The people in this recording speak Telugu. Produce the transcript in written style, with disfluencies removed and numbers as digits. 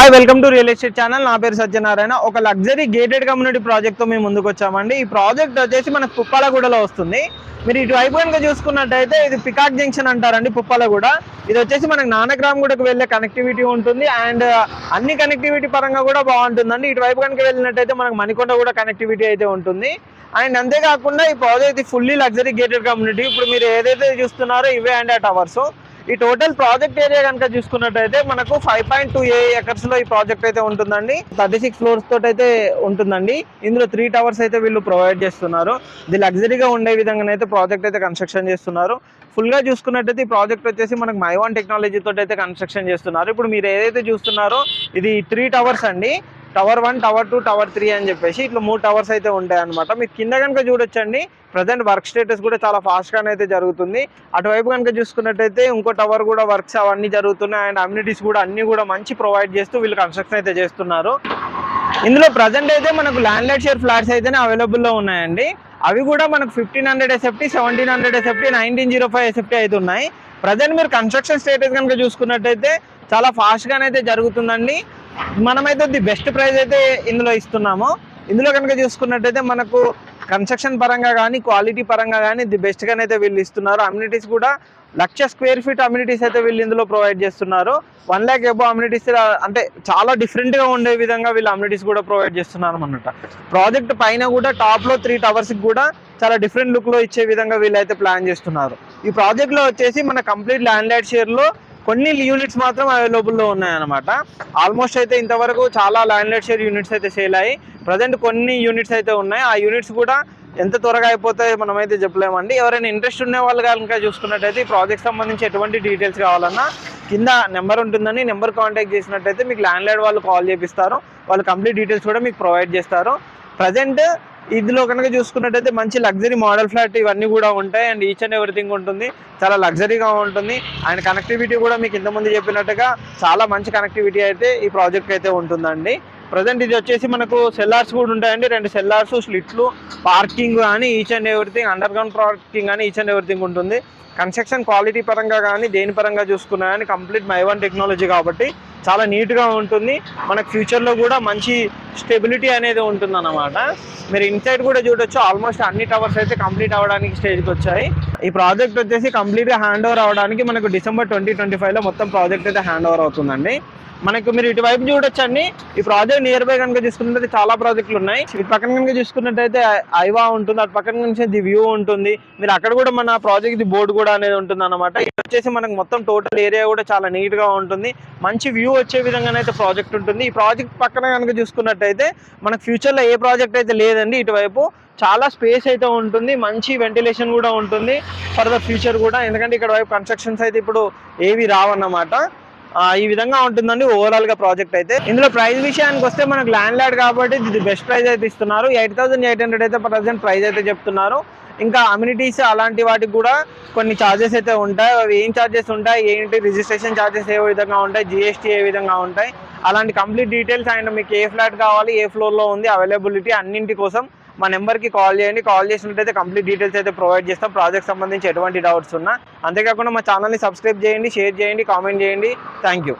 Hi welcome to real estate channel. నా పేరు సత్యనారాయణ. ఒక లగ్జరీ గేటెడ్ కమ్యూనిటీ ప్రాజెక్ట్తో మేము ముందుకు వచ్చామండి. ఈ ప్రాజెక్ట్ వచ్చేసి మనకు పుప్పాలగూడలో వస్తుంది. మీరు ఇటు వైపు కనుక చూసుకున్నట్టయితే ఇది పికాక్ జంక్షన్ అంటారండి పుప్పాలగూడ. ఇది వచ్చేసి మనకు నానక్రామ్గూడకు వెళ్ళే కనెక్టివిటీ ఉంటుంది అండ్ అన్ని కనెక్టివిటీ పరంగా కూడా బాగుంటుందండి. ఇటు వైపు కనుక వెళ్ళినట్టయితే మనకు మణికొండ కూడా కనెక్టివిటీ అయితే ఉంటుంది. అండ్ అంతేకాకుండా ఈ project fully luxury gated community. ఇప్పుడు మీరు ఏదైతే చూస్తున్నారో ఇవే అండ్ ఆ టవర్స్. ఈ టోటల్ ప్రాజెక్ట్ ఏరియా కనుక చూసుకున్నట్టయితే మనకు 5.2 acres లో ఈ ప్రాజెక్ట్ అయితే ఉంటుందండి. 36 floors తోటి అయితే ఉంటుందండి. ఇందులో 3 towers అయితే వీళ్ళు ప్రొవైడ్ చేస్తున్నారు. ఇది లగ్జరీగా ఉండే విధంగానైతే ప్రాజెక్ట్ అయితే కన్స్ట్రక్షన్ చేస్తున్నారు. ఫుల్ గా చూసుకున్నట్టయితే ఈ ప్రాజెక్ట్ వచ్చేసి మనకు మైవాన్ టెక్నాలజీ తోటి అయితే కన్స్ట్రక్షన్ చేస్తున్నారు. ఇప్పుడు మీరు ఏదైతే చూస్తున్నారో ఇది 3 towers అండి. టవర్ 1, టవర్ 2, టవర్ 3 అని చెప్పేసి ఇట్లా 3 towers అయితే ఉంటాయి అనమాట. మీకు కింద కనుక చూడొచ్చండి, ప్రజెంట్ వర్క్ స్టేటస్ కూడా చాలా ఫాస్ట్గానే అయితే జరుగుతుంది. అటువైపు కనుక చూసుకున్నట్టయితే ఇంకో టవర్ కూడా వర్క్స్ అవన్నీ జరుగుతున్నాయి అండ్ అమ్యూనిటీస్ కూడా అన్ని కూడా మంచి ప్రొవైడ్ చేస్తూ వీళ్ళు కన్స్ట్రక్షన్ అయితే చేస్తున్నారు. ఇందులో ప్రజెంట్ అయితే మనకు ల్యాండ్ లైట్ షేర్ ఫ్లాట్స్ అయితేనే అవైలబుల్లో ఉన్నాయండి. అవి కూడా మనకు 1500 SFT, 1700 SFT, 1905 SFT అయితే ఉన్నాయి. ప్రజెంట్ మీరు కన్స్ట్రక్షన్ స్టేటస్ కనుక చూసుకున్నట్టయితే చాలా ఫాస్ట్గానైతే జరుగుతుందండి. మనమైతే ది బెస్ట్ ప్రైస్ అయితే ఇందులో ఇస్తున్నాము. ఇందులో కనుక చూసుకున్నట్టయితే మనకు కన్స్ట్రక్షన్ పరంగా కానీ క్వాలిటీ పరంగా కానీ ది బెస్ట్గానైతే వీళ్ళు ఇస్తున్నారు. అమ్యూనిటీస్ కూడా 1,00,000 square feet అమ్యూనిటీస్ అయితే వీళ్ళు ఇందులో ప్రొవైడ్ చేస్తున్నారు. 1 lakh above అమ్యూనిటీస్ అంటే చాలా డిఫరెంట్గా ఉండే విధంగా వీళ్ళు అమ్యూనిటీస్ కూడా ప్రొవైడ్ చేస్తున్నారు అన్నమాట. ప్రాజెక్ట్ పైన కూడా టాప్లో 3 towers కూడా చాలా డిఫరెంట్ లుక్లో ఇచ్చే విధంగా వీళ్ళైతే ప్లాన్ చేస్తున్నారు. ఈ ప్రాజెక్ట్లో వచ్చేసి మన కంప్లీట్ ల్యాండ్ లైట్ షేర్లో కొన్ని యూనిట్స్ మాత్రం అవైలబుల్లో ఉన్నాయన్నమాట. ఆల్మోస్ట్ అయితే ఇంతవరకు చాలా ల్యాండ్ లైట్ షేర్ యూనిట్స్ అయితే సేల్ అయ్యి ప్రజెంట్ కొన్ని యూనిట్స్ అయితే ఉన్నాయి. ఆ యూనిట్స్ కూడా ఎంత త్వరగా అయిపోతాయో మనమైతే చెప్పలేమండి. ఎవరైనా ఇంట్రెస్ట్ ఉన్న వాళ్ళు కనుక చూసుకున్నట్టయితే ఈ ప్రాజెక్ట్ సంబంధించి ఎటువంటి డీటెయిల్స్ కావాలన్నా కింద నెంబర్ ఉంటుందని నెంబర్ కాంటాక్ట్ చేసినట్టయితే మీకు ల్యాండ్ లైడ్ వాళ్ళు కాల్ చేపిస్తారు. వాళ్ళు కంప్లీట్ డీటెయిల్స్ కూడా మీకు ప్రొవైడ్ చేస్తారు. ప్రజెంట్ ఇందులో కనుక చూసుకున్నట్టయితే మంచి లగ్జరీ మోడల్ ఫ్లాట్ ఇవన్నీ కూడా ఉంటాయి అండ్ ఈచ్ అండ్ ఎవ్రీథింగ్ ఉంటుంది. చాలా లగ్జరీగా ఉంటుంది అండ్ కనెక్టివిటీ కూడా మీకు ఇంతకుముందు చెప్పినట్టుగా చాలా మంచి కనెక్టివిటీ అయితే ఈ ప్రాజెక్ట్ అయితే ఉంటుందండి. ప్రజెంట్ ఇది వచ్చేసి మనకు సెల్లార్స్ కూడా ఉంటాయండి. 2 సెల్లార్స్, స్లిట్లు, పార్కింగ్ కానీ each and everything, under ground parking కానీ ఈచ్ అండ్ ఎవ్రీథింగ్ ఉంటుంది. కన్స్ట్రక్షన్ క్వాలిటీ పరంగా కానీ దేని పరంగా చూసుకున్నా కానీ కంప్లీట్ మైవాన్ టెక్నాలజీ కాబట్టి చాలా నీట్గా ఉంటుంది. మనకు ఫ్యూచర్లో కూడా మంచి స్టెబిలిటీ అనేది ఉంటుంది అన్నమాట. మీరు ఇన్సైడ్ కూడా చూడొచ్చు. ఆల్మోస్ట్ అన్ని టవర్స్ అయితే కంప్లీట్ అవ్వడానికి స్టేజ్కి వచ్చాయి. ఈ ప్రాజెక్ట్ వచ్చేసి కంప్లీట్గా హ్యాండ్ ఓవర్ అవ్వడానికి మనకు December 2025లో మొత్తం ప్రాజెక్ట్ అయితే హ్యాండ్ ఓవర్ అవుతుందండి. మనకు మీరు ఇటువైపు చూడొచ్చండి. ఈ ప్రాజెక్ట్ నియర్ బై కనుక చూసుకున్నట్లయితే చాలా ప్రాజెక్టులు ఉన్నాయి. ఇటు పక్కన కనుక చూసుకున్నట్టయితే ఐవా ఉంటుంది, అటు పక్కన నుంచి ది వ్యూ ఉంటుంది. మీరు అక్కడ కూడా మన ప్రాజెక్ట్ ది బోర్డు కూడా అనేది ఉంటుంది అనమాట. ఇది వచ్చేసి మనకు మొత్తం టోటల్ ఏరియా కూడా చాలా నీట్గా ఉంటుంది. మంచి వ్యూ వచ్చే విధంగానైతే ప్రాజెక్ట్ ఉంటుంది. ఈ ప్రాజెక్ట్ పక్కన కనుక చూసుకున్నట్టయితే మనకు ఫ్యూచర్లో ఏ ప్రాజెక్ట్ అయితే లేదండి. ఇటువైపు చాలా స్పేస్ అయితే ఉంటుంది, మంచి వెంటిలేషన్ కూడా ఉంటుంది ఫర్ ద ఫ్యూచర్ కూడా. ఎందుకంటే ఇక్కడ వైపు కన్స్ట్రక్షన్స్ అయితే ఇప్పుడు ఏవి రావన్నమాట. ఈ విధంగా ఉంటుందండి ఓవరాల్ గా ప్రాజెక్ట్ అయితే. ఇందులో ప్రైస్ విషయానికి వస్తే మనకు ల్యాండ్ లార్డ్ కాబట్టి ఇది బెస్ట్ ప్రైస్ అయితే ఇస్తున్నారు. 8,800 అయితే ప్రజెంట్ ప్రైస్ అయితే చెప్తున్నారు. ఇంకా అమ్యూనిటీస్ అలాంటి వాటికి కూడా కొన్ని ఛార్జెస్ అయితే ఉంటాయి. అవి ఏం ఛార్జెస్ ఉంటాయి ఏంటి, రిజిస్ట్రేషన్ ఛార్జెస్ ఏ విధంగా ఉంటాయి, GST ఏ విధంగా ఉంటాయి, అలాంటి కంప్లీట్ డీటెయిల్స్ అండ్ మీకు ఏ ఫ్లాట్ కావాలి, ఏ ఫ్లోర్లో ఉంది, అవైలబిలిటీ అన్నింటి కోసం మా నెంబర్కి కాల్ చేయండి. కాల్ చేసినట్టయితే కంప్లీట్ డీటెయిల్స్ అయితే ప్రొవైడ్ చేస్తాం. ప్రాజెక్ట్ సంబంధించి ఎటువంటి డౌట్స్ ఉన్నా. అంతేకాకుండా మా ఛానల్ని సబ్స్క్రైబ్ చేయండి, షేర్ చేయండి, కామెంట్ చేయండి. Thank you.